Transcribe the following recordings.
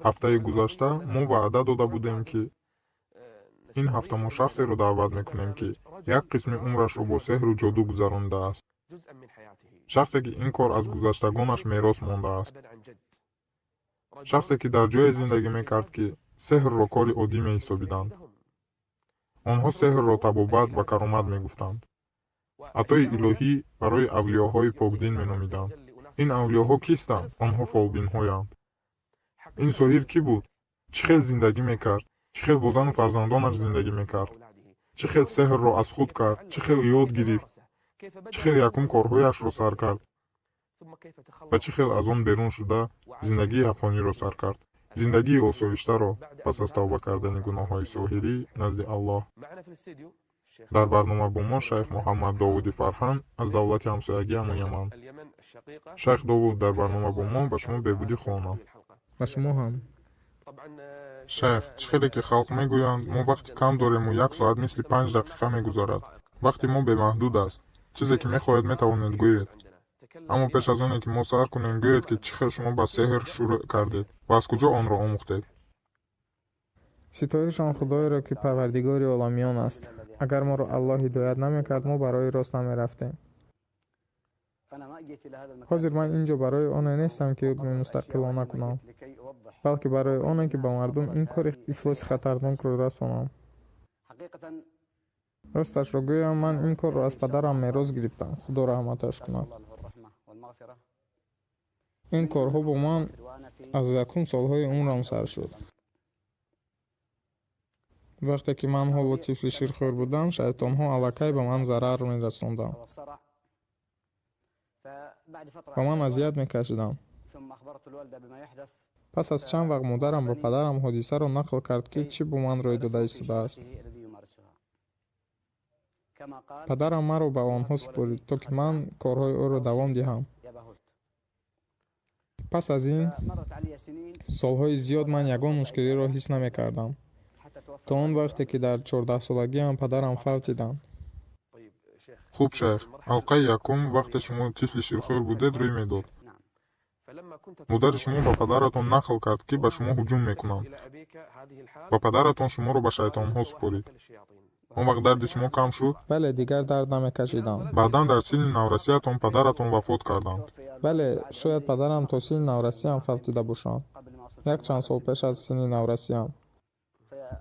ҳафтаи гузашта мо ваъда дода будем, ки ин ҳафта мо шахсеро даъват мекунем, ки як қисми умрашро бо сеҳру ҷоду гузаронидааст. шахсе ки ин кор аз гузаштагонаш мерос мондааст. шахсе ки дар ҷое зиндагӣ мекард, ки сеҳрро кори оддӣ меҳисобиданд. онҳо сеҳрро табобат ва каромат мегуфтанд. атои илоҳӣ барои авлиёҳои покдин меномиданд. ин авлиёҳо кистанд? онҳо фолбинҳоянд. ин соҳир кӣ буд? чӣ хел зиндагӣ мекард? чӣ хел бо зану фарзандонаш зиндагӣ мекард? чӣ хел сеҳрро аз худ кард? чӣ хел ёд гирифт? чӣ хел якум корҳояшро сар кард? ва чӣ хел аз он берун шуда зиндагии ҳафониро сар кард? зиндагии осоиштаро пас аз тавба кардани гуноҳҳои соҳирӣ назди Аллоҳ. дар барнома бо мо шайх Муҳаммад Довуди Фарҳанд аз давлати ҳамсоягиамон Яман. шайх Довуд дар барнома бо мо ба шумо бебудӣ хоҳонам. ба шумо ҳам. шайх, чӣ хеле ки халқ мегӯянд, мо вақти кам дорему, 1 соат мисли 5 дақиқа мегузарад. вақти мо бемаҳдуд аст. чизе ки мехоҳед метавонед гӯед. аммо пеш аз оне ки мо сар кунем, гӯед ки чӣ хел шумо ба сеҳр шурӯъ кардед ва аз куҷо онро омӯхтед. ситоишон Худоеро, ки парвардигори оламиён аст. агар моро Аллоҳ ҳидоят намекард, мо барои рост намерафтем. ҳозир ман ин ҷо барои оне нестам, ки ҳукми мустақилона кунам, балки барои оне, ки ба мардум ин кори ифлоси хатарнокро расонам. росташро гӯям, ман ин корро аз падарам мерос гирифтам, худо раҳматаш кунад. ин корҳо бо ман аз якум солҳои умрам сар шуд. вақте ки ман ҳоло тифли ширхӯр будам, шайтонҳо аллакай ба ман зарар мерасонданд. ба ман азият мекашиданд. пас аз чанд вақт модарам ба падарам ҳодисаро нақл кард, ки чӣ бо ман рӯй дода истодааст. падарам маро ба онҳо супорид, то ки ман корҳои ӯро давом диҳам. пас аз ин солҳои зиёд ман ягон мушкилиро ҳис намекардам, то он вақте ки дар 14-солагиам падарам фавтиданд. хуб шайх, ҳалқаи якум вақте шумо тифли ширхӯр будед рӯй медод. модари шумо ба падаратон нақл кард, ки ба шумо ҳуҷум мекунанд. ва падаратон шуморо ба шайтонҳо супорид. он вақт дарди шумо кам шуд? бале, дигар дард намекашидам. баъдан дар синни наврасиятон падаратон вафот карданд. бале, шояд падарам то синни наврасиям фавтида бошанд. як чанд сол пеш аз синни наврасиям.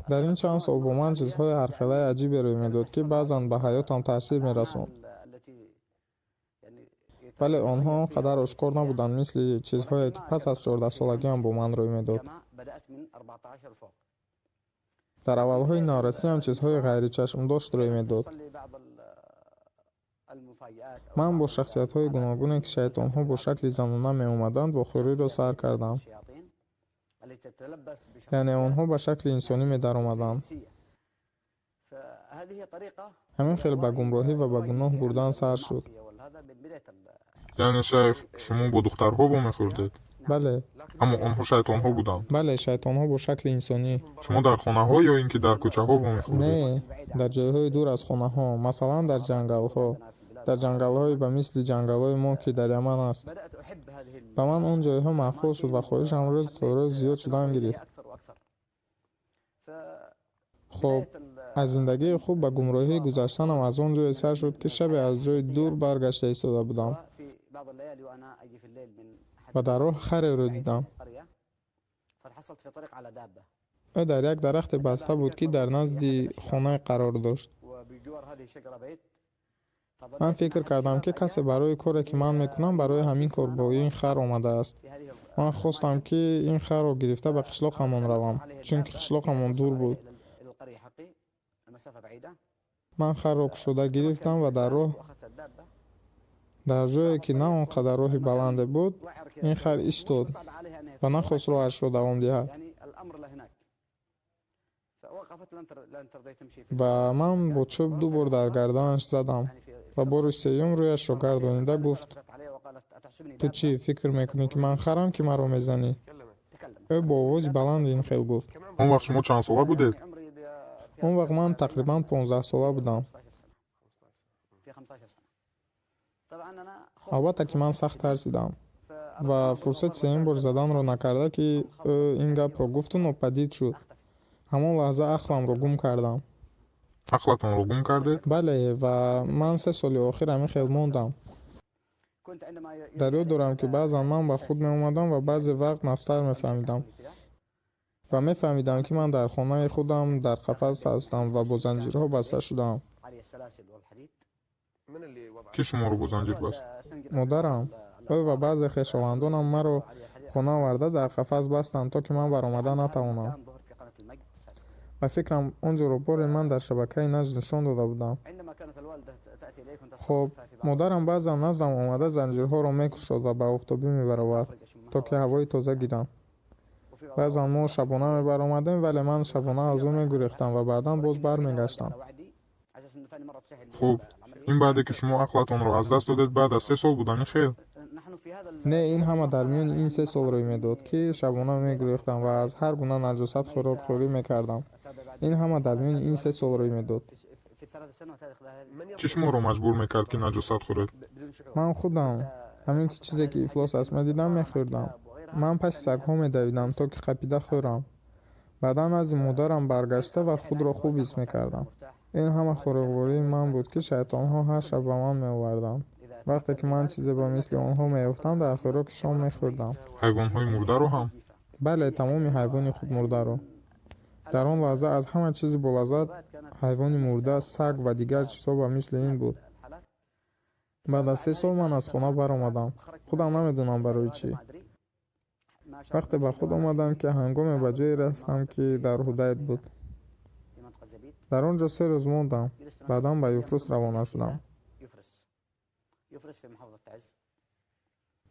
дар ин чанд сол бо ман чизҳои ҳархелаи аҷибе рӯй медод, ки баъзан ба ҳаётам таъсир мерасонд. вале онҳо он қадар ошкор набуданд, мисли чизҳое, ки пас аз 14-солагиам бо ман рӯй медод. дар аввалҳои наврасиям чизҳои ғайричашмдошт рӯй медод. ман бо шахсиятҳои гуногуне, ки шайтонҳо бо шакли занона меомаданд, вохӯриро сар кардам. яъне онҳо ба шакли инсонӣ медаромаданд. ҳамин хел ба гумроҳӣ ва ба гуноҳ бурдан сар шуд. яъне шайх, шумо бо духтарҳо вомехӯрдед? бале. аммо онҳо шайтонҳо буданд? бале, шайтонҳо бо шакли инсонӣ. шумо дар хонаҳо ё ин ки дар кӯчаҳо вомехӯрдед? не, дар ҷойҳои дур аз хонаҳо, масалан дар ҷангалҳо. дар ҷангалҳои ба мисли ҷангалҳои мо, ки дар Яман аст. ба ман он ҷойҳо маъқул шуд ва хоҳишам рӯз то рӯз зиёд шудан гирифт. хуб, аз зиндагии хуб ба гумроҳӣ гузаштанам аз он ҷое сар шуд, ки шабе аз ҷои дур баргашта истода будам ва дар роҳ хареро дидам. ӯ дар як дарахте баста буд, ки дар назди хона қарор дошт. ман фикр кардам, ки касе барои коре ки ман мекунам барои ҳамин кор бо ин хар омадааст. ман хостам, ки ин харро гирифта ба қишлоқамон равам, чунки қишлоқамон дур буд. ман харро кушода гирифтам ва дар роҳ, дар ҷое ки на он қадар роҳи баланде буд, ин хар истод ва нахост роҳашро давом диҳад. ва ман бо чӯб 2 бор дар гарданаш задам ва бори сеюм рӯяшро гардонида гуфт: ту чӣ фикр мекунӣ, ки ман харам, ки маро мезанӣ? ӯ бо овози баланд ин хел гуфт. он вақт шумо чанд сола будед? он вақт ман тақрибан 15 сола будам. албатта ки ман сахт тарсидам. ва фурсати сеюм бор заданро накарда, ки ӯ ин гапро гуфту нопадид шуд. ҳамон лаҳза ақламро гум кардам. ақлатонро гум кардед? бале, ва ман 3 соли охир ҳамин хел мондам. дар ёд дорам, ки баъзан ман ба худ меомадам ва баъзе вақт нақстар мефаҳмидам. ва мефаҳмидам, ки ман дар хонаи худам дар қафас ҳастам ва бо занҷирҳо баста шудаам. ки шуморо бо занҷир баст? модарам. ӯ ва баъзе хешовандонам маро хона оварда дар қафас бастанд, то ки ман баромада натавонам. ва фикрам он ҷоро бори ман дар шабакаи наҷд нишон дода будам. хоб, модарам баъзан наздам омада занҷирҳоро мекушод ва ба офтобӣ мебаровад, то ки ҳавои тоза гирам. баъзан мо шабона мебаромадем, вале ман шабона аз ӯ мегурехтам ва баъдан боз бармегаштам. хуб, ин баъде ки шумо ақлатонро аз даст додед, баъд аз 3 сол будани хел? не, ин ҳама дар миёни ин 3 сол рӯй медод, ки шабона мегурехтам ва аз ҳар гуна наҷосат хӯрокхӯрӣ мекардам. ин ҳама дар миёни ин 3 сол рӯй медод. чӣ шуморо маҷбур мекард, ки наҷосат хӯред? ман худам ҳамин ки чизе ки ифлос аст медидам мехӯрдам. ман паши сагҳо медавидам, то ки қапида хӯрам. баъдан назди модарам баргашта ва худро хуб ҳис мекардам. ин ҳама хӯроквории ман буд, ки шайтонҳо ҳар шаб ба ман меоварданд. вақте ки ман чизе ба мисли онҳо меёфтам, дар хӯроки шом мехӯрдам. ҳайвонҳои мурдаро ҳам? бале, тамоми ҳайвони худмурдаро. дар он лаҳза аз ҳама чизи болаззат ҳайвони мурда, саг ва дигар чизҳо ба мисли ин буд. баъд аз 3 сол ман аз хона баромадам. худам намедонам барои чӣ. вақте ба худ омадам, ки ҳангоме ба ҷое рафтам, ки дар ҳудайд буд. дар он ҷо 3 рӯз мондам. баъдан ба Юфрус равона шудам.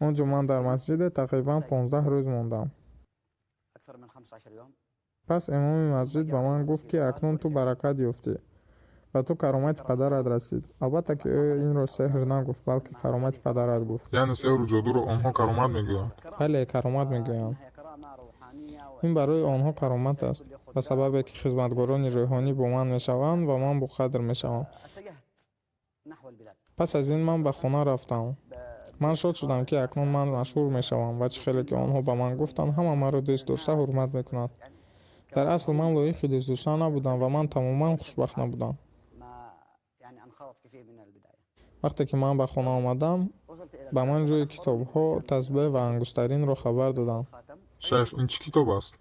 он ҷо ман дар масҷиде тақрибан 15 рӯз мондам. пас имоми масҷид ба ман гуфт, ки акнун ту баракат ёфтӣ ва ту каромати падарат расид. албатта ки ӯ инро сеҳр нагуфт, балки каромати падарат гуфт. яъне сеҳру ҷодуро онҳо каромат мегӯянд? бале, каромат мегӯянд. ин барои онҳо каромат аст, ба сабабе ки хизматгорони рӯҳонӣ бо ман мешаванд ва ман бо қадр мешавам. пас аз ин ман ба хона рафтам. ман шод шудам, ки акнун ман машҳур мешавам ва чӣ хеле ки онҳо ба ман гуфтанд, ҳама маро дӯст дошта ҳурмат мекунад. дар асл ман лоиқи дӯст доштан набудам ва ман тамоман хушбахт набудам. вақте ки ман ба хона омадам, ба ман ҷои китобҳо, тасбеҳ ва ангуштаринро хабар доданд. шайх, ин чӣ китоб аст?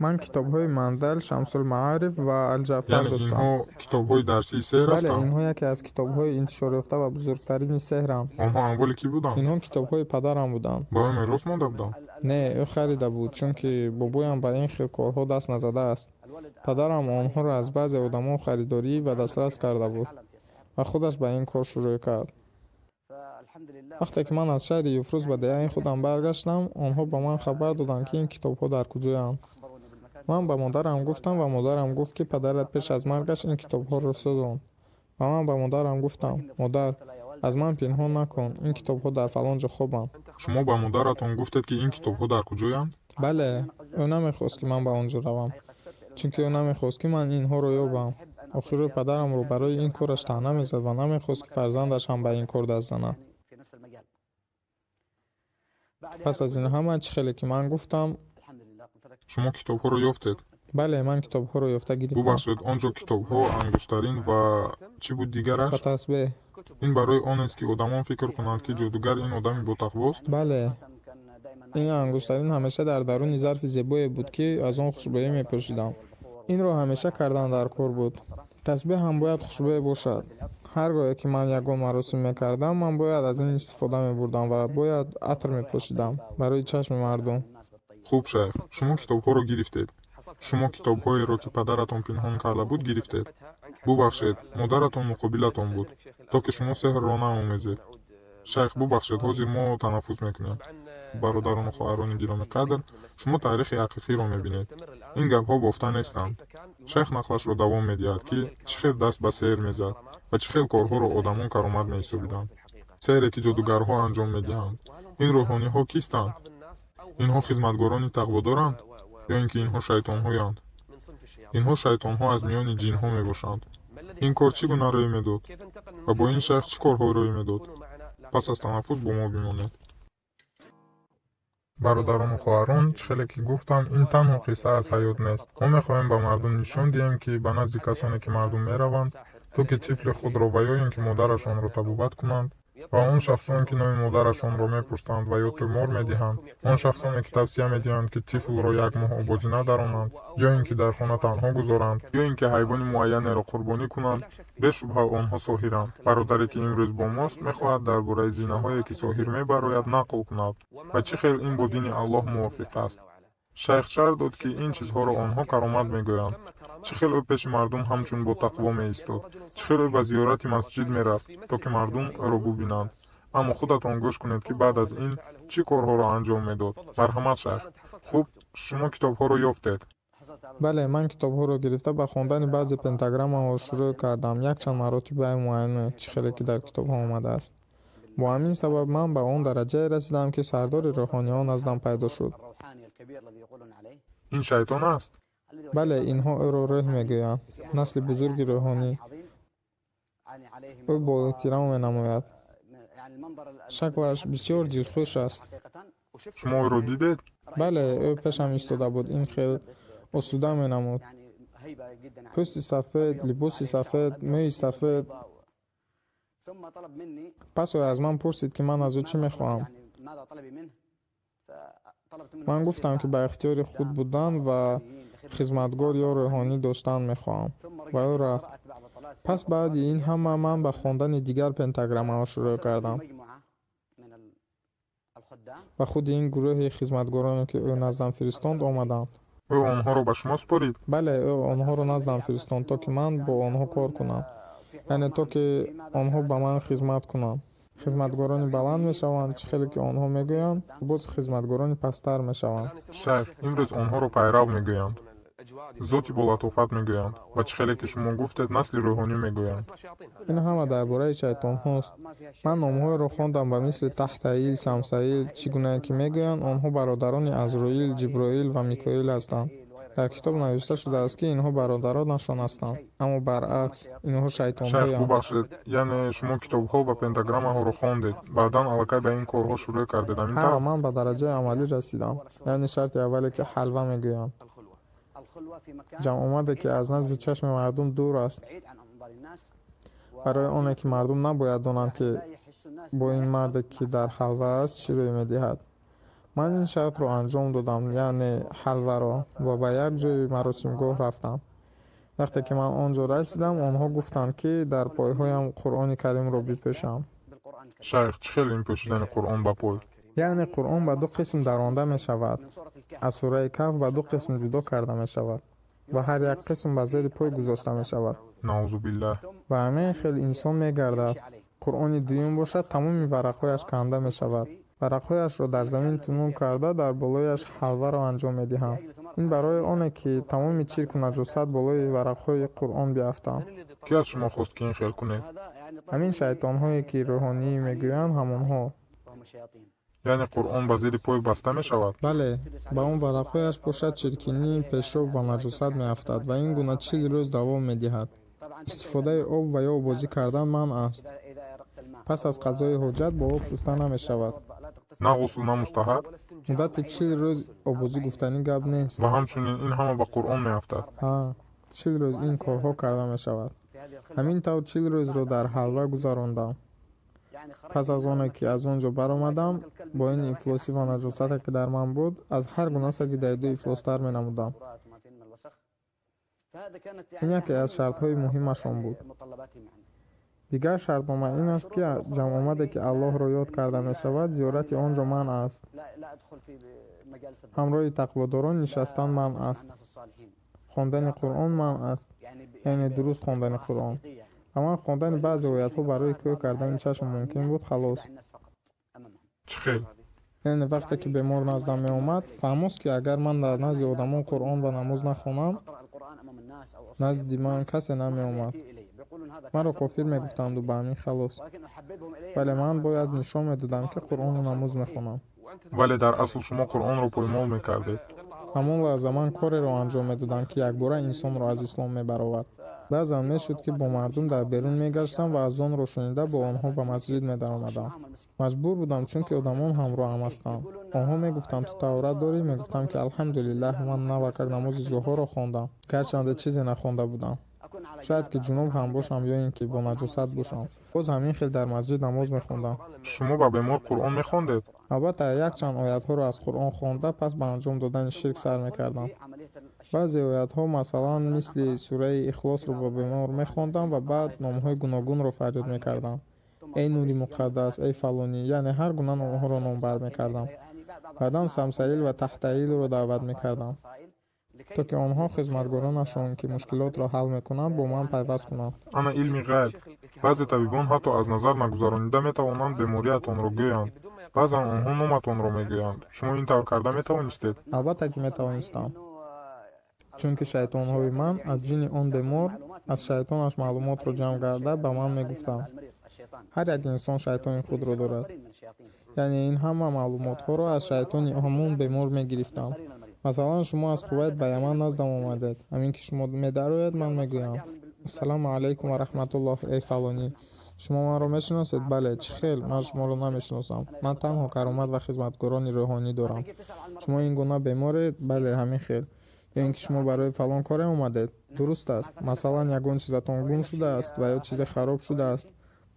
ман китобҳои мандал, шамсулмаъриф ва алҷаъфар доштам. инҳо китобҳои дарсии сеҳр бале, ҳастанд? инҳо яке аз китобҳои интишорёфта ва бузургтарини сеҳранд. онҳо амволи кӣ буданд? инҳо китобҳои падарам буданд. ба ӯ мерос монда буданд? не, ӯ харида буд, чунки бобоям ба ин хел корҳо даст назадааст. падарам онҳоро аз баъзе одамон харидорӣ ва дастрас карда буд ва худаш ба ин кор шурӯъ кард. вақте ки ман аз шаҳри Юфрус ба деяи худам баргаштам, онҳо ба ман хабар доданд, ки ин китобҳо дар куҷоянд. ман ба модарам гуфтам ва модарам гуфт, ки падарат пеш аз маргаш ин китобҳоро сӯзонд. ва ман ба модарам гуфтам: модар, аз ман пинҳон накун, ин китобҳо дар фалон ҷо хобанд. шумо ба модаратон гуфтед, ки ин китобҳо дар куҷоянд? бале, ӯ намехост, ки ман ба он ҷо равам, чунки ӯ намехост, ки ман инҳоро ёбам. охир ӯ падарамро барои ин кораш таъна мезад ва намехост, ки фарзандаш ҳам ба ин кор даст занад. пас аз ин ҳама чӣ хеле ки ман гуфтам. шумо китобҳоро ёфтед? бале, ман китобҳоро ёфта гирифтам. бубахшед, он ҷо китобҳо, ангуштарин ва чӣ буд дигараш? ва тасбеҳ. ин барои онест, ки одамон фикр кунанд, ки ҷодугар ин одами ботақвост? бале, ин ангуштарин ҳамеша дар даруни зарфи зебое буд, ки аз он хушбӯӣ мепӯшидам. инро ҳамеша кардан дар кор буд. тасбеҳ ҳам бояд хушбӯъ бошад. ҳар гоҳе ки ман ягон маросим мекардам, ман бояд аз ин истифода мебурдам ва бояд атр мепӯшидам барои чашми мардум. хуб шайх, шумо китобҳоро гирифтед? шумо китобҳоеро, ки падаратон пинҳон карда буд, гирифтед? бубахшед, модаратон муқобилатон буд, то ки шумо сеҳрро наомезед. шайх, бубахшед, ҳозир мо танаффус мекунем. бародарону хоҳарони гироми қадр, шумо таърихи ҳақиқиро мебинед. ин гапҳо бофта нестанд. шайх нақлашро давом медиҳад, ки чӣ хел даст ба сеҳр мезад ва чӣ хел корҳоро одамон каромат меҳисобиданд. сеҳре ки ҷодугарҳо анҷом медиҳанд. ин рӯҳониҳо кистанд? инҳо хизматгорони тақводоранд ё ин ки инҳо шайтонҳоянд? инҳо шайтонҳо аз миёни ҷинҳо мебошанд. ин кор чӣ гуна рӯй медод ва бо ин шайх чӣ корҳо рӯй медод? пас аз танаффус бо мо бимонед. бародарону хоҳарон, чӣ хеле ки гуфтам, ин танҳо қисса аз ҳаёт нест. мо мехоҳем ба мардум нишон диҳем ки ба назди касоне ки мардум мераванд, то ки тифли худро ва ё ин ки модарашонро табобат кунанд, ва он шахсон ки номи модарашонро мепурсанд ва ё тӯмор медиҳанд, он шахсоне ки тавсия медиҳанд ки тифлро як моҳ обозӣ надаронанд, ё ин ки дар хона танҳо гузоранд, ё ин ки ҳайвони муайянеро қурбонӣ кунанд, бешубҳа онҳо соҳиранд. бародаре ки имрӯз бо мост мехоҳад дар бораи зинаҳое ки соҳир мебарояд нақл кунад ва чӣ хел ин бо дини Аллоҳ мувофиқ аст. шайх шарҳ дод ки ин чизҳоро онҳо каромат мегӯянд. чӣ хел ӯ пеши мардум ҳамчун бо тақво меистод, чӣ хел ӯ ба зиёрати масҷид мерафт, то ки мардум ӯро бубинанд. аммо худатон гӯш кунед ки баъд аз ин чӣ корҳоро анҷом медод. марҳамат шайх. хуб, шумо китобҳоро ёфтед? бале, ман китобҳоро гирифта ба хондани баъзе пентаграммаҳо шурӯъ кардам, якчанд маротибаи муайяне, чӣ хеле ки дар китобҳо омадааст. бо ҳамин сабаб ман ба он дараҷае расидам ки сардори рӯҳониён наздам пайдо шуд. ин шайтон аст? бале, инҳо ӯро рӯҳ мегӯянд, насли бузурги рӯҳонӣ. ӯ бо эҳтиром менамояд. шаклаш бисёр дилхуш аст. шумо ӯро дидед? бале, ӯ пешам истода буд, ин хел осуда менамуд. пӯсти сафед, либоси сафед, мӯи сафед. пас ӯ аз ман пурсид ки ман аз ӯ чӣ мехоҳам. ман гуфтам ки ба ихтиёри худ будан ва хизматгор ё рӯҳонӣ доштан мехоҳам ва ӯ рафт. пас баъди ин ҳама ман ба хондани дигар пентаграммаҳо шурӯъ кардам ва худи ин гурӯҳи хизматгороне ки ӯ наздам фиристонд омаданд. ӯ онҳоро ба шумо спорид? бале, ӯ онҳоро наздам фиристонд, то ки ман бо онҳо кор кунам, яъне то ки онҳо ба ман хизмат кунанд. хизматгорони баланд мешаванд, чӣ хеле ки онҳо мегӯянд, боз хизматгорони пасттар мешаванд. шайх, имрӯз онҳоро пайрав мегӯянд, зоти болатофат мегӯянд ва чӣ хеле ки шумо гуфтед, насли рӯҳонӣ мегӯянд. ин ҳама дар бораи шайтонҳост. ман номҳоеро хондам ба мисли таҳтаил, самсаил, чӣ гунае ки мегӯянд онҳо бародарони азроил, ҷиброил ва микоил ҳастанд. дар китоб навишта шудааст ки инҳо бародаронашон ҳастанд, аммо баръакс инҳо шайтонҳоянд. шайх, бубахшед, яъне шумо китобҳо ва пентаграммаҳоро хондед, баъдан аллакай ба ин корҳо шурӯъ кардед, ҳамин ҳа, тавр? ман ба дараҷаи амалӣ расидам, яъне шарти аввале ки халва мегӯянд. ҷамъомаде ки аз назди чашми мардум дур аст, барои оне ки мардум набояд донанд ки бо ин марде ки дар халва аст чӣ рӯй медиҳад. ман ин шартро анҷом додам, яъне халваро, ва ба як ҷои маросимгоҳ рафтам. вақте ки ман он ҷо расидам, онҳо гуфтанд ки дар пойҳоям қуръони каримро бипӯшам. шайх, чӣ хел ин пӯшидани қуръон ба пой? яъне қуръон ба ду қисм даронда мешавад. аз сураи каф ба ду қисм ҷудо карда мешавад ва ҳар як қисм ба зери пой гузошта мешавад. наъузубиллаҳ. ва ҳамин хел инсон мегардад. қуръони дуюм бошад, тамоми варақҳояш канда мешавад. варақҳояшро дар замин тунук карда, дар болояш халваро анҷом медиҳанд. ин барои оне ки тамоми чирку наҷосат болои варақҳои қуръон биафтанд. ки аз шумо хост ки ин хел кунед? ҳамин шайтонҳое ки рӯҳонӣ мегӯянд ҳамонҳо. яъне қуръон ба зери пой баста мешавад? бале, ба он варақҳояш бошад чиркинӣ, пешроб ва наҷосат меафтад ва ин гуна 40 рӯз давом медиҳад. истифодаи об ва ё обозӣ кардан манъ аст. пас аз қазои ҳоҷат бо об шуста намешавад. на ғусл, на мустаҳаб? муддати 40 рӯз обозӣ гуфтани гап нест. ва ҳамчунин ин ҳама ба қуръон меафтад? ҳа, 40 рӯз ин корҳо карда мешавад. ҳамин тавр 40 рӯзро дар халва гузарондам. пас аз оне ки аз он ҷо баромадам, бо ин ифлосӣ ва наҷосате ки дар ман буд, аз ҳар гуна саги дайду ифлостар менамудам. ин яке аз шартҳои муҳимашон буд. дигар шартнома ин аст ки ҷамъомаде ки Аллоҳро ёд карда мешавад, зиёрати он ҷо манъ аст. ҳамроҳи тақводорон нишастан манъ аст. хондани қуръон манъ аст, яъне дуруст хондани қуръон. ва ман хондани баъзе оятҳо барои кӯр кардани чашм мумкин буд, халос. чӣ хел? яъне вақте ки бемор наздам меомад, фаҳмост ки агар ман дар назди одамон қуръон ва намоз нахонам, назди ман касе намеомад. маро кофир мегуфтанду ба ҳамин халос. вале ман бояд нишон медодам ки қуръону намоз мехонам. вале дар асл шумо қуръонро поймол мекардед. ҳамон лаҳза ман кореро анҷом медодам ки якбора инсонро аз ислом мебаровард. баъзан мешуд ки бо мардум дар берун мегаштам ва аз онро шунида бо онҳо ба масҷид медаромадам. маҷбур будам, чунки одамон ҳамроҳам ҳастанд. онҳо мегуфтанд ту таҳорат дорӣ? Мегуфтам ки алҳамдулиллаҳ, ман навақак намози зуҳурро хондам, гарчанде чизе нахонда будам. шояд ки ҷунуб ҳам бошам ё ин ки бо наҷосат бошам. боз ҳамин хел дар масҷид намоз мехондам. шумо ба бемор қуръон мехондед? албатта якчанд оятҳоро аз қуръон хонда пас ба анҷом додани ширк сар мекардам. баъзе оятҳо масалан мисли сураи ихлосро ба бемор мехондам ва баъд номҳои гуногунро фарёд мекардам. эй нури муқаддас, эй фалонӣ, яъне ҳар гуна номҳоро номбар мекардам. баъдан самсаил ва таҳтаилро даъват мекардам, то ки онҳо хизматгоронашон ки мушкилотро ҳал мекунанд бо ман пайваст кунанд. ана илми ғайб. баъзе табибон ҳатто аз назар нагузаронида метавонанд бемориятонро гӯянд. баъзан онҳо номатонро мегӯянд. шумо ин тавр карда метавонистед? албатта ки метавонистам, чунки шайтонҳои ман аз ҷини он бемор аз шайтонаш маълумотро ҷамъ карда ба ман мегуфтанд. ҳар як инсон шайтони худро дорад. яъне ин ҳама маълумотҳоро аз шайтони ҳамон бемор мегирифтам. масалан шумо аз қувайт ба яман наздам омадед. ҳамин ки шумо мебарояд, ман мегӯям ассалому алайкум ва раҳматуллоҳ, эй фалонӣ, шумо манро мешиносед? бале, чӣ хел, ман шуморо намешиносам. ман танҳо каромат ва хизматгорони рӯҳонӣ дорам. шумо ин гуна беморед? бале, ҳамин хел. ё ин ки шумо барои фалон коре омадед? дуруст аст. масалан ягон чизатон гум шудааст ва ё чизе хароб шудааст.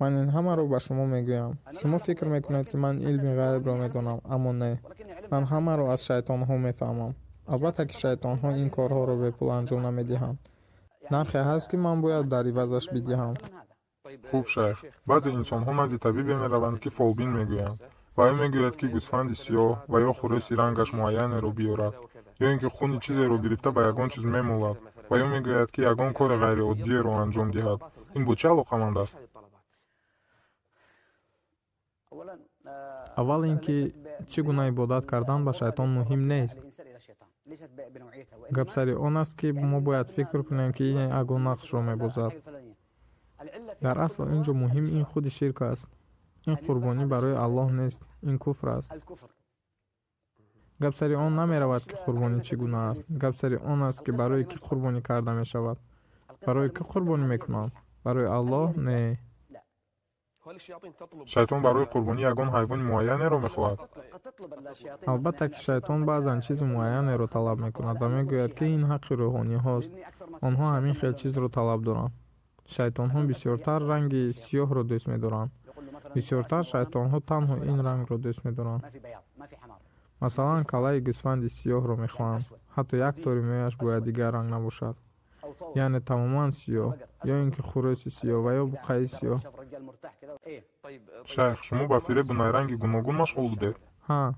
ман ин ҳамаро ба шумо мегӯям. шумо фикр мекунед ки ман илми ғайбро медонам, аммо не. ман ҳамаро аз шайтонҳо мефаҳмам. албатта ки шайтонҳо ин корҳоро бепул анҷом намедиҳанд. нархе ҳаст ки ман бояд дар ивазаш бидиҳам. хуб шайх, баъзе инсонҳо назди табибе мераванд ки фолбин мегӯянд ва ё мегӯяд ки гӯсфанди сиёҳ ва ё хурӯси рангаш муайянеро биёрад, ё ин ки хуни чизеро гирифта ба ягон чиз мемолад ва ё мегӯяд ки ягон кори ғайриоддиеро анҷом диҳад. ин бо чӣ алоқаманд аст? аввал ин ки чӣ гуна ибодат кардан ба шайтон муҳим нест. гап сари он аст ки мо бояд фикр кунем ки ин ягон нақшро мебозад. дар асл ин ҷо муҳим ин худи ширк аст. ин қурбонӣ барои Аллоҳ нест, ин куфр аст. гап сари он намеравад ки қурбонӣ чӣ гуна аст. гап сари он аст ки барои кӣ қурбонӣ карда мешавад. барои кӣ қурбонӣ мекунанд? барои Аллоҳ? не. шайтон барои қурбонӣ ягон ҳайвони муайянеро мехоҳад? албатта ки шайтон баъзан чизи муайянеро талаб мекунад ва мегӯяд ки ин ҳаққи рӯҳониҳост. онҳо ҳамин хел чизро талаб доранд. шайтонҳо бисёртар ранги сиёҳро дӯст медоранд. бисёртар шайтонҳо танҳо ин рангро дӯст медоранд. масалан калаи гӯсфанди сиёҳро мехоҳанд. ҳатто як тори мӯяш бояд дигар ранг набошад, яъне тамоман сиёҳ, ё ин ки хурӯси сиёҳ ва ё буқаи сиёҳ. шайх, шумо ба фиребу найранги гуногун машғул будед? ҳа.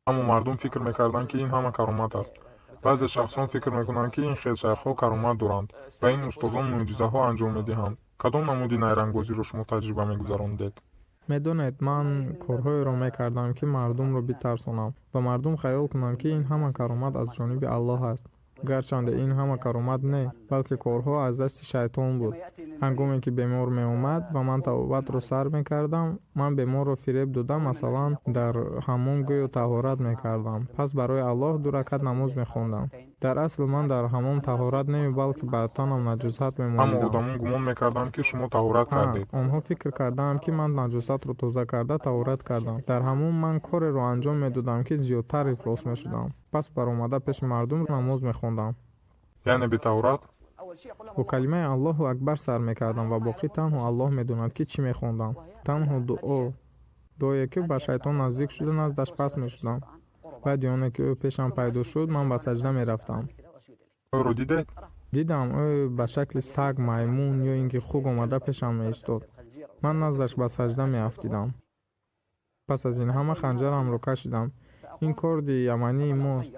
аммо мардум фикр мекарданд ки ин ҳама каромат аст. баъзе шахсон фикр мекунанд ки ин хел шайхҳо каромат доранд ва ин устозон мӯъҷизаҳо анҷом медиҳанд. кадом намуди найрангбозиро шумо таҷриба мегузарондед? медонед, ман корҳоеро мекардам ки мардумро битарсонам ва мардум хаёл кунанд ки ин ҳама каромат аз ҷониби Аллоҳ аст. гарчанде ин ҳама каромат не, балки корҳо аз дасти шайтон буд. ҳангоме ки бемор меомад ва ман тавбатро сар мекардам, ман беморро фиреб дода, масалан дар ҳаммом гӯё таҳорат мекардам. пас барои Аллоҳ 2 ракат намоз мехондам. дар асл ман дар ҳаммом таҳорат неми, балки ба танам наҷосат мемонидам. аммо одамон гумон мекарданд ки шумо таҳорат кардед. онҳо фикр карданд ки ман наҷосатро тоза карда таҳорат кардам. дар ҳаммом ман кореро анҷом медодам ки зиёдтар ифлос мешудам. пас баромада пеши мардум намоз мехондам. яъне битаҳорат? бо калимаи Аллоҳу акбар сар мекардам ва боқӣ танҳо Аллоҳ медонад ки чӣ мехондам. танҳо дуое ки ба шайтон наздик шуда наздаш пас мешудам. баъди оне ки ӯ пешам пайдо шуд, ман ба саҷда мерафтам. ӯро дидед? дидам ӯ ба шакли саг, маймун ё ин ки хуг омада пешам меистод. ман наздаш ба саҷда меафтидам. пас аз ин ҳама ханҷарамро кашидам. ин корди ямании мост.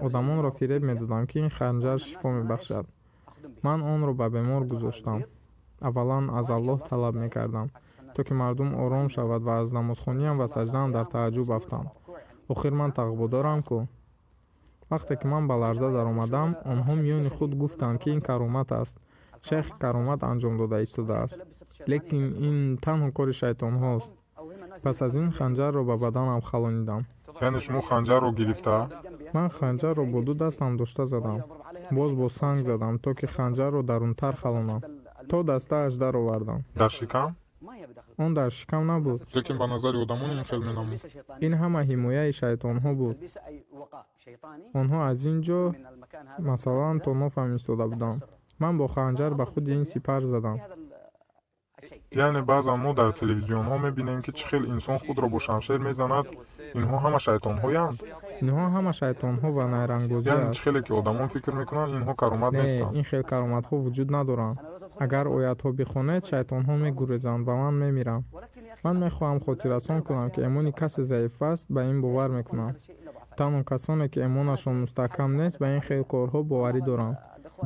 одамонро фиреб медодам ки ин ханҷар шифо мебахшад. ман онро ба бемор гузоштам. аввалан аз Аллоҳ талаб мекардам, то ки мардум ором шавад ва аз намозхониям ва саҷдаам дар тааҷҷуб афтам. охир ман тағбодорам ку. вақте ки ман ба ларза даромадам, онҳо миёни худ гуфтанд ки ин каромат аст. шейх каромат анҷом дода истодааст. лекин ин танҳо кори шайтонҳост. пас аз ин ханҷарро ба баданам халонидам. яъне шумо ханҷарро гирифта? ман ханҷарро бо 2 дастам дошта задам. боз бо санг задам, то ки ханҷарро дарунтар халонам. то дастааш даровардам. дар шикам? он дар шикам набуд. лекин ба назари одамон ин хел менамуд. ин ҳама ҳимояи шайтонҳо буд. онҳо аз ин ҷо масалан то нофам истода буданд. ман бо ханҷар ба худи ин сипар задам. яъне баъзан мо дар телевизионҳо мебинем ки чӣ хел инсон худро бо шамшер мезанад. Инҳо ҳама шайтонҳоянд? инҳо ҳама шайтонҳо ва найрангбозӣ яъне аст. чӣ хеле ки одамон фикр мекунанд инҳо каромат не, нестанд. ин хел кароматҳо вуҷуд надоранд. агар оятҳо бихонед шайтонҳо мегурезанд ва ман мемирам. ман мехоҳам хотиррасон кунам ки эмони касе заиф аст ба ин бовар мекунам. танҳо касоне ки эмонашон мустаҳкам нест ба ин хел корҳо боварӣ доранд.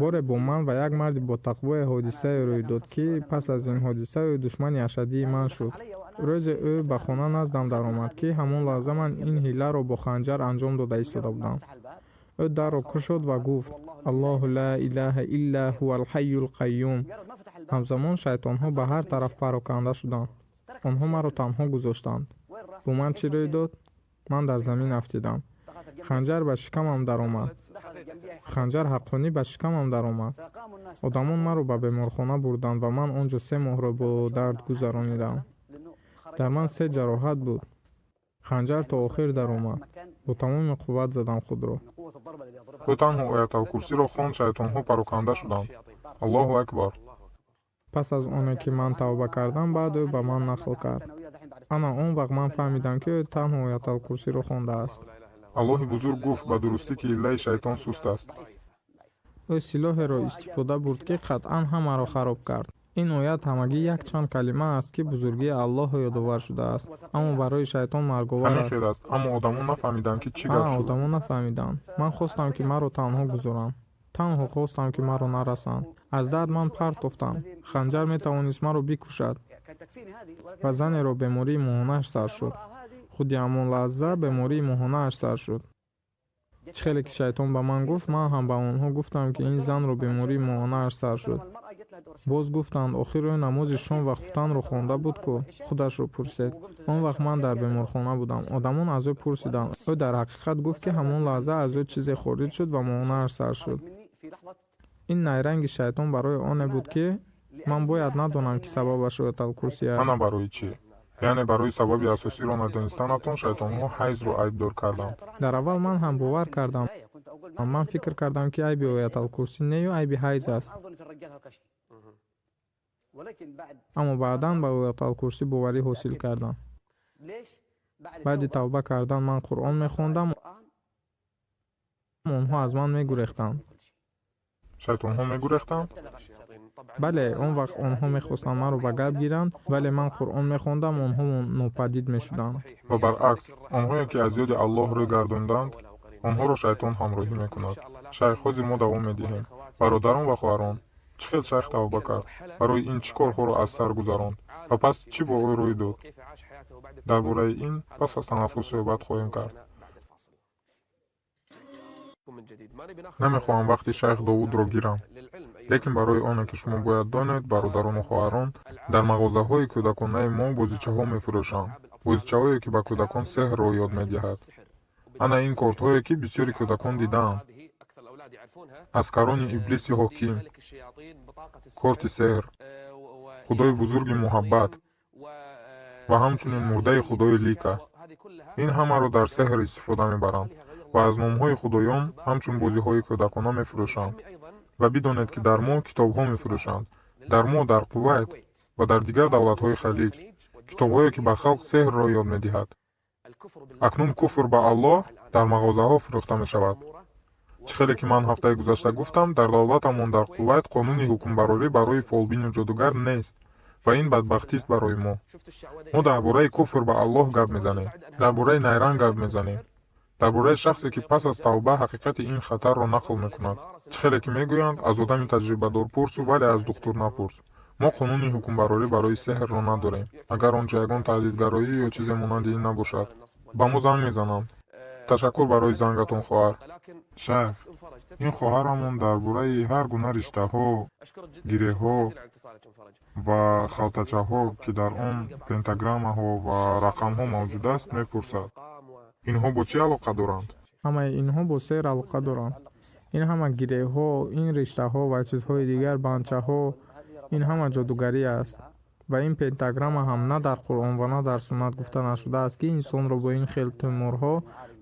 боре бо ман ва як марди ботақвое ҳодисае рӯй дод ки пас аз ин ҳодиса ӯ душмани ашадии ман шуд. рӯзе ӯ ба хона наздам даромад ки ҳамон лаҳза ман ин ҳиларо бо ханҷар анҷом дода истода будам. ӯ дарро кушод ва гуфт: аллоҳу ла илаҳа илла ҳуал ҳайюл қайюм. ҳамзамон шайтонҳо ба ҳар тараф пароканда шуданд. онҳо маро танҳо гузоштанд. бо ман чӣ рӯй дод? ман дар замин афтидам. ханҷар ба шикамам даромад. ханҷар ҳаққонӣ ба шикамам даромад. одамон маро ба беморхона бурданд ва ман он ҷо 3 моҳро бо дард гузаронидам. дар ман 3 ҷароҳат буд. ханҷар то охир даромад. бо тамоми қувват задам худро. ӯ танҳо ояталкурсиро хонд, шайтонҳо пароканда шуданд. аллоҳу акбар. пас аз оне ки ман тавба кардам, баъд ӯ ба ман нақл кард. ана он вақт ман фаҳмидам ки ӯ танҳо ояталкурсиро хондааст. аллоҳи бузург гуфт ба дурустӣ ки иллаи шайтон суст аст. ӯ силоҳеро истифода бурд ки қатъан ҳамаро хароб кард. ин оят ҳамагӣ якчанд калима аст ки бузургии Аллоҳ ёдовар шудааст, аммо барои шайтон марговар ҳамин хел аст. аммо одамон нафаҳмиданд ки чӣ гап шуд. одамон нафаҳмиданд. ман хостам ки маро танҳо гузоранд. танҳо хостам ки маро нарасанд. аз дард ман партофтам. ханҷар метавонист маро бикушад. ва занеро бемории моҳонааш сар шуд. худи ҳамон лаҳза бемории моҳонааш сар шуд. чӣ хеле ки шайтон ба ман гуфт, ман ҳам ба онҳо гуфтам ки ин занро бемории моҳонааш сар шуд. боз гуфтанд охир ӯ намози шом ва хуфтанро хонда буд ку? худашро пурсед. он вақт ман дар беморхона будам. одамон аз ӯ пурсиданд. ӯ дар ҳақиқат гуфт ки ҳамон лаҳза аз ӯ чизе хориҷ шуд ва моҳонааш сар шуд. ин найранги шайтон барои оне буд ки ман бояд надонам ки сабабаш ояталкурси аст. ана барои чӣ? яъне барои сабаби асосиро надонистанатон шайтонҳо ҳайзро айбдор карданд. дар аввал ман ҳам бовар кардам. ман фикр кардам ки айби ояталкурси нею айби ҳайз аст. аммо баъдан ба ояталкурси боварӣ ҳосил кардам. баъди тавба кардан ман қуръон мехондам. онҳо аз ман мегурехтанд. шайтонҳо мегурехтанд? бале, он вақт онҳо мехостанд маро ба гап гиранд, вале ман қуръон мехондам, онҳо нопадид мешуданд. ва баръакс, онҳое ки аз ёди Аллоҳ рӯй гардонданд, онҳоро шайтон ҳамроҳӣ мекунад. шайх ҳозир мо давом медиҳем. бародарон ва хоҳарон, чӣ хел шайх тавба кард? барои ин чӣ корҳоро аз сар гузаронд? ва пас чӣ бо ӯ рӯй дод? дар бораи ин пас аз танаффус суҳбат хоҳем кард. намехоҳам вақти шайх Довудро гирам. лекин барои оне ки шумо бояд донед, бародарону хоҳарон, дар мағозаҳои кӯдаконаи мо бозичаҳо мефурӯшанд. бозичаҳое ки ба кӯдакон сеҳрро ёд медиҳад. ана ин кортҳое ки бисёри кӯдакон дидаанд. аскарони иблиси ҳоким, корти сеҳр, худои бузурги муҳаббат ва ҳамчунин мурдаи худои лика. ин ҳамаро дар сеҳр истифода мебаранд ва аз номҳои худоён ҳамчун бозиҳои кӯдакона мефурӯшанд. ва бидонед ки дар мо китобҳо мефурӯшанд. дар мо, дар Кувайт ва дар дигар давлатҳои халиҷ, китобҳое ки ба халқ сеҳрро ёд медиҳад. акнун куфр ба Аллоҳ дар мағозаҳо фурӯхта мешавад. чӣ хеле ки ман ҳафтаи гузашта гуфтам, дар давлатамон дар Кувайт қонуни ҳукмбарорӣ барои фолбину ҷодугар нест ва ин бадбахтист барои мо. мо дар бораи куфр ба Аллоҳ гап мезанем, дар бораи найранг гап мезанем, дар бораи шахсе ки пас аз тавба ҳақиқати ин хатарро нақл мекунад. чӣ хеле ки мегӯянд, аз одами таҷрибадор пурсу, вале аз духтур напурс. мо қонуни ҳукмбарорӣ барои сеҳрро надорем. агар он ҷо ягон таҳдидгароӣ ё чизе монанди ин набошад, ба мо занг мезананд. ташаккур барои зангатон, хоҳар. шайх, ин хоҳарамон дар бораи ҳар гуна риштаҳо, гиреҳҳо ва халтачаҳо, ки дар он пентаграммаҳо ва рақамҳо мавҷуд аст, мепурсад. инҳо бо чӣ алоқа доранд? ҳамаи инҳо бо сеҳр алоқа доранд. ин ҳама гиреҳҳо, ин риштаҳо ва чизҳои дигар, банчаҳо, ин ҳама ҷодугарӣ аст. ва ин пентаграмма ҳам на дар қуръон ва на дар суннат гуфта нашудааст, ки инсонро бо ин хел тимурҳо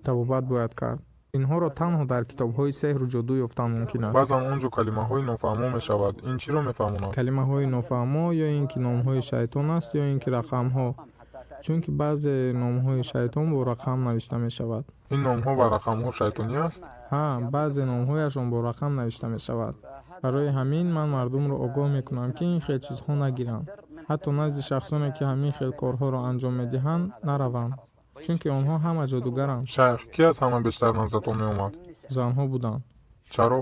табобат бояд кард. инҳоро танҳо дар китобҳои сеҳру ҷоду ёфтан мумкин аст. баъзан он ҷо калимаҳои нофаҳмо мешавад. Ин чиро мефаҳмонад? калимаҳои нофаҳмо ё ин ки номҳои шайтон аст, ё ин ки рақамҳо. чунки баъзе номҳои шайтон бо рақам навишта мешавад. ин номҳо ва рақамҳо шайтонӣ аст? ҳа, баъзе номҳояшон бо рақам навишта мешавад. барои ҳамин ман мардумро огоҳ мекунам, ки ин хел чизҳо нагиранд. ҳатто назди шахсоне ки ҳамин хел корҳоро анҷом медиҳанд нараванд, чунки онҳо ҳама ҷодугаранд. шайх, ки аз ҳама бештар назратон меомад? занҳо буданд. чаро?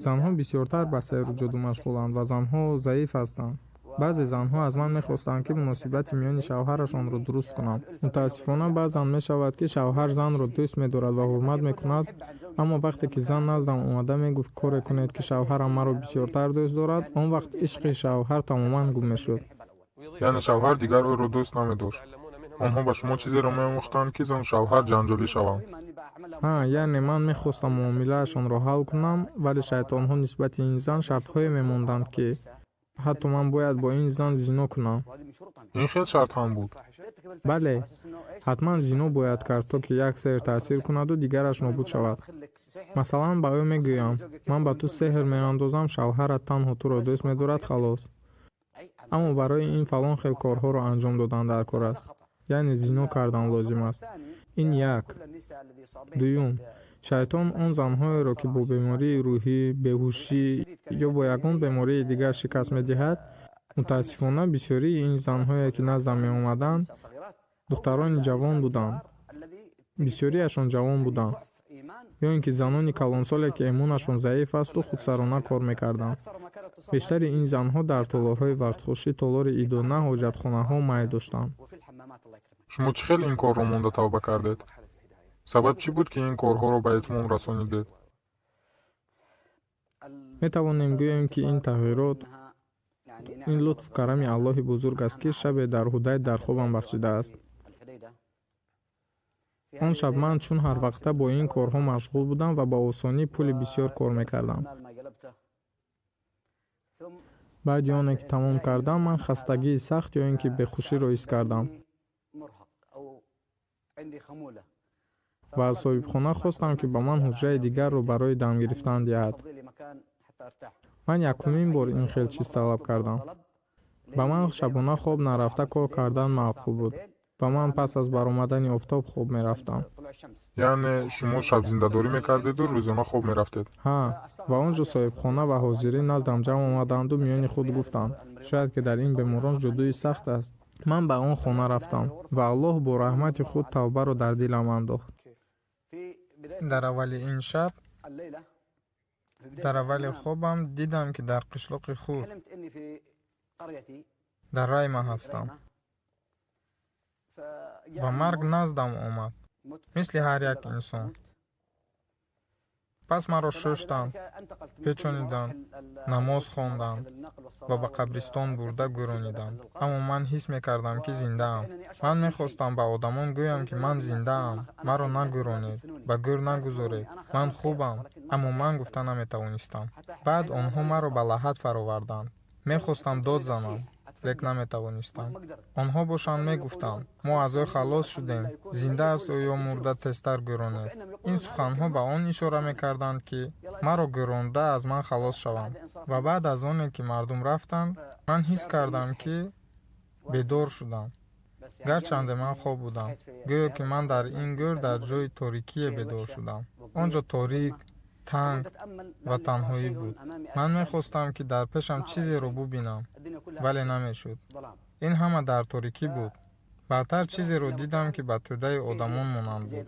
занҳо бисёртар ба сеҳру ҷоду машғуланд ва занҳо заиф ҳастанд. баъзе занҳо аз ман мехостанд, ки муносибати миёни шавҳарашонро дуруст кунам. мутаассифона баъзан мешавад, ки шавҳар занро дӯст медорад ва ҳурмат мекунад, аммо вақте ки зан наздам омада мегуфт коре кунед, ки шавҳарам маро бисёртар дӯст дорад, он вақт ишқи шавҳар тамоман гум мешуд. яъне шавҳар дигар ӯро дӯст намедошт. онҳо ба шумо чизеро меомӯхтанд, ки зан шавҳар ҷанҷолӣ шаванд? ҳа, яъне ман мехостам муомилаашонро ҳал кунам, вале шайтонҳо нисбати ин зан шартҳое мемонданд, ки ҳатто ман бояд бо ин зан зино кунам. ин хел шарт ҳам буд? бале, ҳатман зино бояд кард, то ки як сеҳр таъсир кунаду дигараш нобуд шавад. масалан ба ӯ мегӯям, ман ба ту сеҳр меандозам, шавҳарат танҳо туро дӯст медорад, халос. аммо барои ин фалон хел корҳоро анҷом додан дар кор аст, яъне зино кардан лозим аст. ин як. дуюм, шайтон он занҳоеро, ки бо бемории рӯҳӣ, беҳушӣ ё бо ягон бемории дигар шикаст медиҳад, мутаассифона бисёрии ин занҳое, ки наздам меомаданд, духтарони ҷавон буданд. бисёрияшон ҷавон буданд. ё ин ки занони калонсоле, ки иммунашон заиф асту худсарона кор мекарданд. бештари ин занҳо дар толорҳои вақтхушӣ, толори идона, ҳоҷатхонаҳо май доштанд. шумо чӣ хел ин корро монда тавба кардед? сабаб чӣ буд, ки ин корҳоро ба итмом расонидед? метавонем гӯем, ки ин тағйирот, ин лутфу карами Аллоҳи бузург аст, ки шабе дар ҳудайд дар хобам бахшидааст. он шаб ман чун ҳар вақта бо ин корҳо машғул будам ва ба осонӣ пули бисёр кор мекардам. баъди оне ки тамом кардам, ман хастагии сахт ё ин ки бехуширо ҳис кардам ва аз соҳибхона хостам, ки ба ман ҳуҷраи дигарро барои дам гирифтан диҳад. ман якумин бор ин хел чиз талаб кардам. ба ман шабона хоб нарафта кор кардан маъқул буд. ба ман пас аз баромадани офтоб хоб мерафтам. яъне шумо шабзиндадорӣ мекардеду рӯзона хоб мерафтед? ҳа, ва он ҷо соҳибхона ва ҳозирин наздам ҷамъ омаданду миёни худ гуфтанд, шояд ки дар ин беморон ҷудӯӣ сахт аст. ман ба он хона рафтам ва Аллоҳ бо раҳмати худ тавбаро дар дилам андохт. дар аввали ин шаб, дар аввали хобам дидам, ки дар қишлоқи худ, дар райма ҳастам ва марг наздам омад, мисли ҳар як инсон. пас маро шуштанд, печониданд, намоз хонданд ва ба қабристон бурда гӯрониданд. аммо ман ҳис мекардам, ки зиндаам. ман мехостам ба одамон гӯям, ки ман зиндаам, маро нагӯронед, ба гӯр нагузоред, ман хубам, аммо ман гуфта наметавонистам. баъд онҳо маро ба лаҳад фароварданд. мехостам дод занам, лек наметавонистам. онҳо бошанд мегуфтанд, мо аз ӯ халос шудем, зинда аст ӯ ё мурда тезтар гӯронед. ин суханҳо ба он ишора мекарданд, ки маро гӯронда аз ман халос шавам. ва баъд аз оне ки мардум рафтанд, ман ҳис кардам, ки бедор шудам. гарчанде ман хоб будам, гӯё ки ман дар ин гӯр дар ҷои торикие бедор шудам. он ҷо торик, танг ва танҳоӣ буд. ман мехостам, ки дар пешам чизеро бубинам, вале намешуд. ин ҳама дар торикӣ буд. баъдтар чизеро дидам, ки ба тӯдаи одамон монанд буд,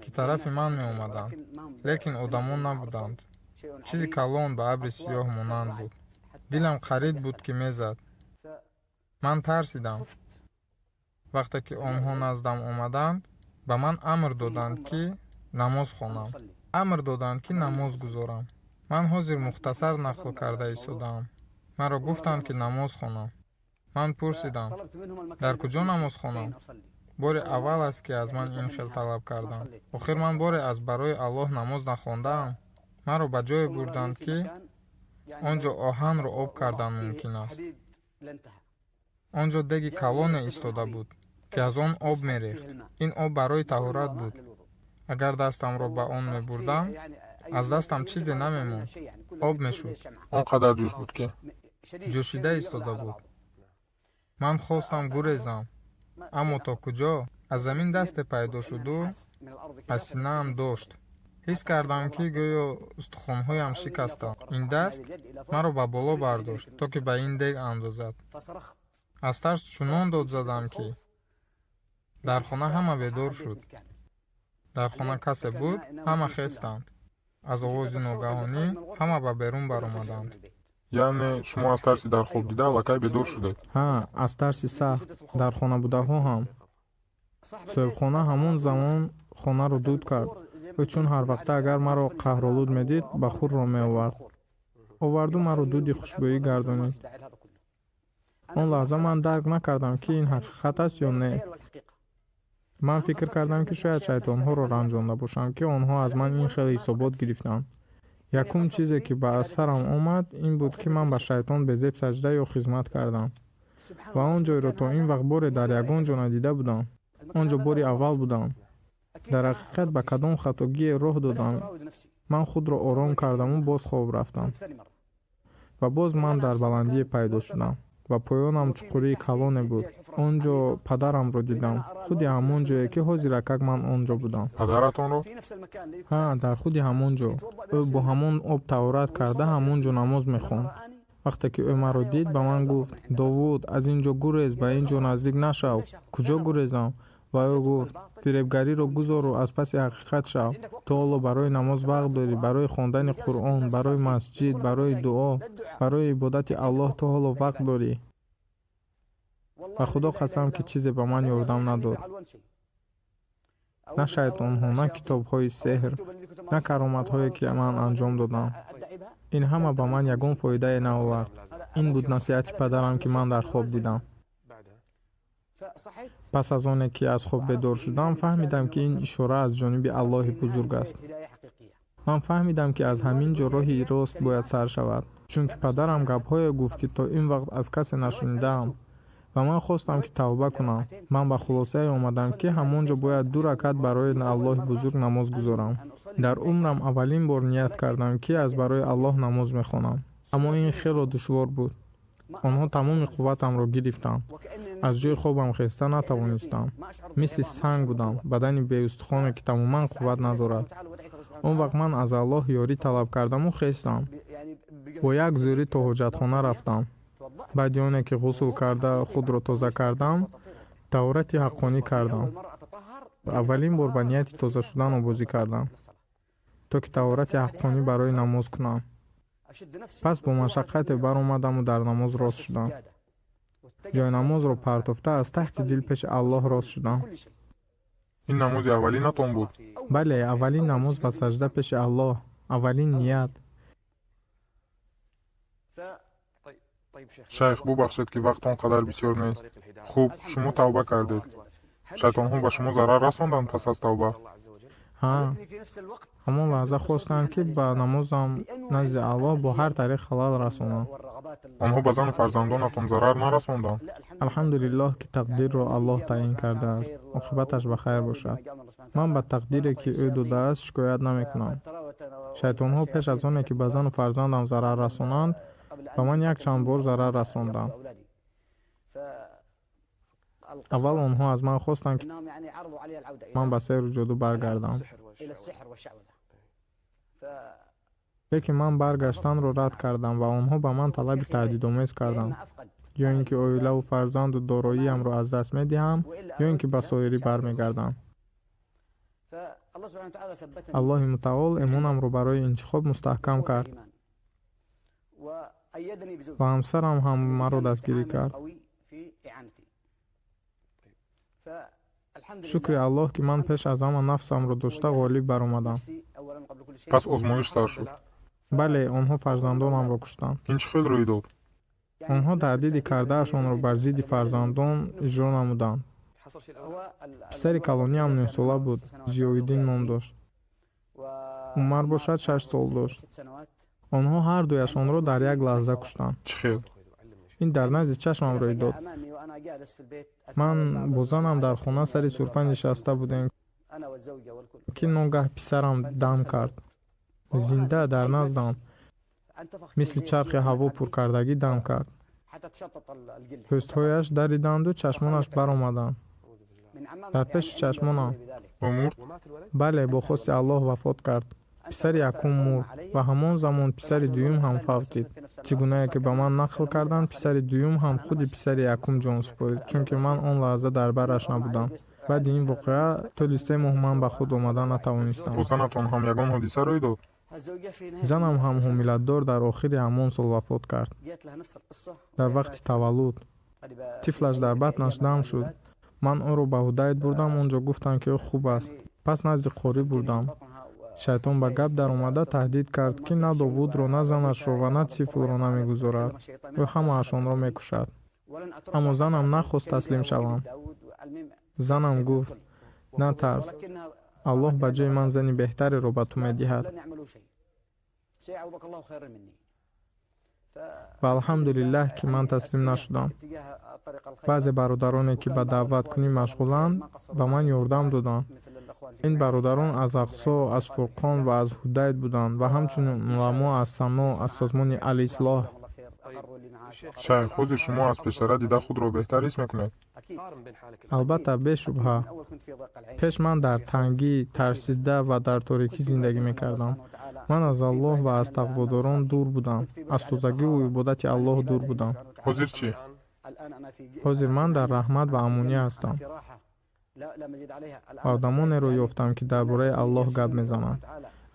ки тарафи ман меомаданд, лекин одамон набуданд. чизи калон ба абри сиёҳ монанд буд. дилам қарид буд, ки мезад. ман тарсидам. вақте ки онҳо наздам омаданд, ба ман амр доданд, ки намоз хонам. амр доданд, ки намоз гузорам. ман ҳозир мухтасар нақл карда истодаам. маро гуфтанд, ки намоз хонам. ман пурсидам, дар куҷо намоз хонам? бори аввал аст, ки аз ман ин хел талаб карданд. охир ман боре аз барои Аллоҳ намоз нахондаам? маро ба ҷое бурданд, ки онҷо оҳанро об кардан мумкин аст. онҷо деги калоне истода буд ки аз он об мерехт. ин об барои таҳорат буд. агар дастамро ба он мебурдам, аз дастам чизе намемонд, об мешуд. он қадар ҷӯш буд ки ҷӯшида истода буд. ман хостам гурезам, аммо то куҷо? аз замин дасте пайдо шуду, аз синаам дошт. ҳис кардам, ки гӯё устухонҳоям шикастанд. ин даст маро ба боло бардошт, то ки ба ин дег андозад. аз тарс чунон дод задам, ки дар хона ҳама бедор шуд. дар хона касе буд, ҳама хестанд. аз овози ногаҳонӣ ҳама ба берун баромаданд. яъне шумо аз тарси дар хоб дида аллакай бедор шудед? ҳа, аз тарси сахт. дар хонабудаҳо ҳам. соҳибхона ҳамон замон хонаро дуд кард. ӯ чун ҳар вақта агар маро қаҳролуд медид, ба хурро меовард. оварду маро дуди хушбӯӣ гардонид. он лаҳза ман дарк накардам, ки ин ҳақиқат аст ё не. ман фикр кардам, ки шояд шайтонҳоро ранҷонда бошам, ки онҳо аз ман ин хеле ҳисобот гирифтанд. якум чизе, ки ба сарам омад, ин буд, ки ман ба шайтон безеб саҷда ё хизмат кардам. ва он ҷойро то ин вақт боре дар ягон ҷо надида будам. он ҷо бори аввал будам. дар ҳақиқат ба кадом хатогие роҳ додам. ман худро ором кардаму боз хоб рафтам. ва боз ман дар баландие пайдо шудам. ва поёнам чуқурии калоне буд. он ҷо падарамро дидам. худи ҳамон ҷое, ки ҳозир акак ман он ҷо будам. падаратонро? ҳа, дар худи ҳамон ҷо. ӯ бо ҳамон об таҳорат карда ҳамон ҷо намоз мехонд. вақте ки ӯ маро дид, ба ман гуфт: довуд, аз ин ҷо гурез, ба ин ҷо наздик нашав. куҷо гурезам? ва ӯ гуфт: фиребгариро гузору аз паси ҳақиқат шав. то ҳоло барои намоз вақт дорӣ, барои хондани қуръон, барои масҷид, барои дуо, барои ибодати аллоҳ то ҳоло вақт дорӣ. ва худо қасам, ки чизе ба ман ёрдам надод. на шайтонҳо, на китобҳои сеҳр, на кароматҳое, ки ман анҷом додам. ин ҳама ба ман ягон фоидае наовард. ин буд насиҳати падарам, ки ман дар хоб дидам. пас аз оне ки аз хоб бедор шудам, фаҳмидам, ки ин ишора аз ҷониби Аллоҳи бузург аст. ман фаҳмидам, ки аз ҳамин ҷо роҳи рост бояд сар шавад, чунки падарам гапҳое гуфт, ки то ин вақт аз касе нашунидаам. ва ман хостам, ки тавба кунам. ман ба хулосае омадам, ки ҳамон ҷо бояд 2 ракат барои Аллоҳи бузург намоз гузорам. дар умрам аввалин бор ният кардам, ки аз барои Аллоҳ намоз мехонам. аммо ин хело душвор буд. онҳо тамоми қувватамро гирифтанд. аз ҷои хобам хеста натавонистам. мисли санг будам, бадани беустухоне, ки тамоман қувват надорад. он вақт ман аз Аллоҳ ёрӣ талаб кардаму хестам. бо як зӯрӣ то ҳоҷатхона рафтам. баъди оне ки ғусл карда худро тоза кардам, таҳорати ҳаққонӣ кардам. аввалин бор ба нияти тоза шудан обозӣ кардам, то ки таҳорати ҳаққонӣ барои намоз кунам. пас бо машаққате баромадаму дар намоз рост шудам. ҷойнамозро партофта аз таҳти дил пеши Аллоҳ рост шудам. ин намози аввалинатон буд? бале, аввалин намоз ва сажда пеши Аллоҳ, аввалин ният. шайх, бубахшед, ки вақт он қадар бисёр нест. хуб, шумо тавба кардед. шайтонҳо ба шумо зарар расонданд пас аз тавба? ҳа, ҳамон лаҳза хостанд, ки ба намозам назди Аллоҳ бо ҳар тариқ халал расонам. онҳо ба зану фарзандонатон зарар нарасонданд? алҳамдулиллоҳ, ки тақдирро Аллоҳ таъин кардааст. оқибаташ ба хайр бошад. ман ба тақдире, ки ӯ додааст, шикоят намекунам. шайтонҳо пеш аз оне, ки ба зану фарзандам зарар расонанд, ба ман якчанд бор зарар расонданд. аввал онҳо аз ман хостанд, ки ман ба сеҳру ҷоду баргардам. лекин ман баргаштанро рад кардам ва онҳо ба ман талаби таҳдидомез карданд. ё ин ки оилаву фарзанду дороиамро аз даст медиҳам, ё ин ки ба соҳирӣ бармегардам. аллоҳи мутаол имонамро барои интихоб мустаҳкам кард ва ҳамсарам ҳам маро дастгирӣ кард. шукри Аллоҳ, ки ман пеш аз ҳама нафсамро дошта ғолиб баромадам. пас озмоиш сар шуд? бале, онҳо фарзандонамро куштанд. ин чӣ хел рӯй дод? онҳо таҳдиди кардаашонро бар зидди фарзандон иҷро намуданд. писари калониам 9 сола буд, зиёиддин ном дошт. умар бошад 6 сол дошт. онҳо ҳар дуяшонро дар як лаҳза куштанд. чӣ хел? ин дар назди чашмам рӯй дод. ман бо занам дар хона сари сурфа нишаста будем ки ногаҳ писарам дам кард. зинда дар наздам мисли чархи ҳаво пуркардагӣ дам кард. пӯстҳояш дариданду чашмонаш баромаданд. дар пеши чашмонам мурд? бале, бо хости Аллоҳ вафот кард. писари якум мурд ва ҳамон замон писари дуюм ҳам фавтид. Чӣ гунае ки ба ман нақл карданд, писари дуюм ҳам худи писари якум ҷон супорид, чунки ман он лаҳза дар бараш набудам. баъди ин воқеа тӯли 3 моҳ ман ба худ омадан натавонистам. бо занатон ҳам ягон ҳодиса рӯй дод? занам ҳам ҳомиладдор дар охири ҳамон сол вафот кард. дар вақти таваллуд тифлаш дар батнаш дам шуд. ман ӯро ба ҳудайт бурдам. он ҷо гуфтанд ки ӯ хуб аст. пас назди қори бурдам. шайтон ба гап даромада таҳдид кард ки на Довудро, на занашро ва на тифлро намегузорад. ӯ ҳамаашонро мекушад. аммо занам нахост таслим шавам. занам гуфт: натарс, Аллоҳ ба ҷои ман зани беҳтареро ба ту медиҳад. ва алҳамдулиллаҳ ки ман таслим нашудам. баъзе бародароне ки ба даъваткунӣ машғуланд ба ман ёрдам доданд. ин бародарон аз ақсо, аз фурқон ва аз ҳудайт буданд ва ҳамчунин уламо аз сано, аз созмони алислоҳ. шайх, ҳозир шумо аз пештара дида худро беҳтар ҳис мекунед? албатта, бешубҳа. пеш ман дар тангӣ, тарсида ва дар торикӣ зиндагӣ мекардам. ман аз Аллоҳ ва аз тақводорон дур будам. аз тозагиву ибодати Аллоҳ дур будам. ҳозир чӣ? ҳозир ман дар раҳмат ва амонӣ ҳастам. одамонеро ёфтам ки дар бораи Аллоҳ гап мезананд.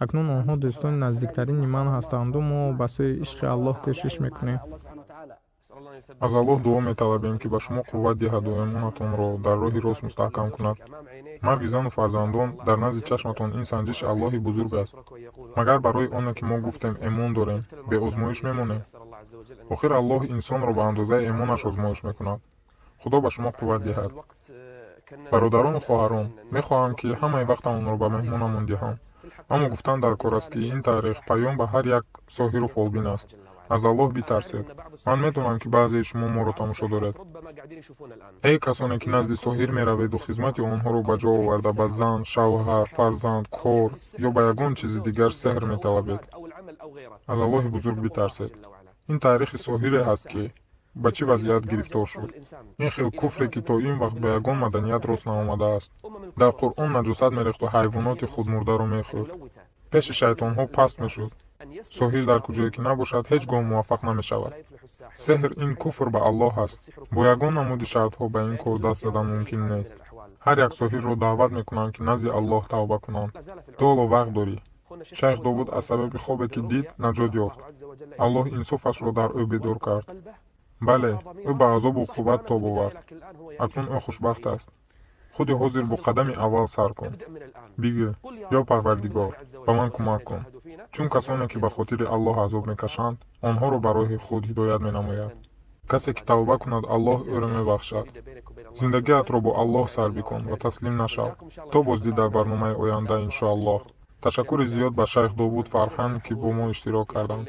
акнун онҳо дӯстони наздиктарини ман ҳастанду мо ба сӯи ишқи Аллоҳ кӯшиш мекунем. аз Аллоҳ дуо металабем ки ба шумо қувват диҳаду эмонатонро дар роҳи рост мустаҳкам кунад. марги зану фарзандон дар назди чашматон ин санҷиши Аллоҳи бузург аст. магар барои оне ки мо гуфтем эмон дорем, бе озмоиш мемонем? охир Аллоҳ инсонро ба андозаи эмонаш озмоиш мекунад. худо ба шумо қувват диҳад. бародарону хоҳарон, мехоҳам ки ҳамаи вақтамонро ба меҳмонамон диҳам. аммо гуфтан дар кор аст ки ин таърих паём ба ҳар як соҳиру фолбин аст. аз Аллоҳ битарсед. ман медонам ки баъзеи шумо моро тамошо доред. эй касоне ки назди соҳир мераведу хизмати онҳоро ба ҷо оварда ба зан, шавҳар, фарзанд, кор ё ба ягон чизи дигар сеҳр металабед. аз Аллоҳи бузург битарсед. ин таърихи соҳире ҳаст ки ба чӣ вазъият гирифтор шуд. ин хел куфре ки то ин вақт ба ягон маданият рост наомадааст. дар Қуръон наҷосат мерехту ҳайвоноти худмурдаро мехӯрд. пеши шайтонҳо паст мешуд. соҳир дар куҷое ки набошад ҳеҷ гоҳ муваффақ намешавад. сеҳр ин куфр ба Аллоҳ аст. бо ягон намуди шартҳо ба ин кор даст задан мумкин нест. ҳар як соҳирро даъват мекунанд ки назди Аллоҳ тавба кунанд. ту ҳоло вақт дорӣ. шайх Довуд аз сабаби хобе ки дид наҷот ёфт. Аллоҳ инсофашро дар ӯ бедор кард. бале, ӯ ба азобу уқубат тоб овард. акнун ӯ хушбахт аст. худи ҳозир бо қадами аввал сар кун. бигӯ: ё Парвардигор, ба ман кӯмак кун. чун касоне ки ба хотири Аллоҳ азоб мекашанд, онҳоро ба роҳи худ ҳидоят менамояд. касе ки тавба кунад, Аллоҳ ӯро мебахшад. зиндагиатро бо Аллоҳ сар бикун ва таслим нашав. то боздид дар барномаи оянда иншоаллоҳ. ташаккури зиёд ба шайх Довуд Фарҳанд ки бо мо иштирок карданд.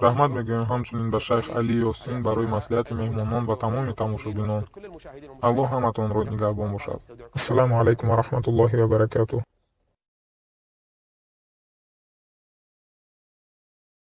раҳмат мегӯем ҳамчунин ба шайх Али Ёсин барои маслиҳати меҳмонон ва тамоми тамошобинон. Аллоҳ ҳаматонро нигаҳбон бошад. ассалому алайкум ва раҳматуллоҳи ва баракатуҳ.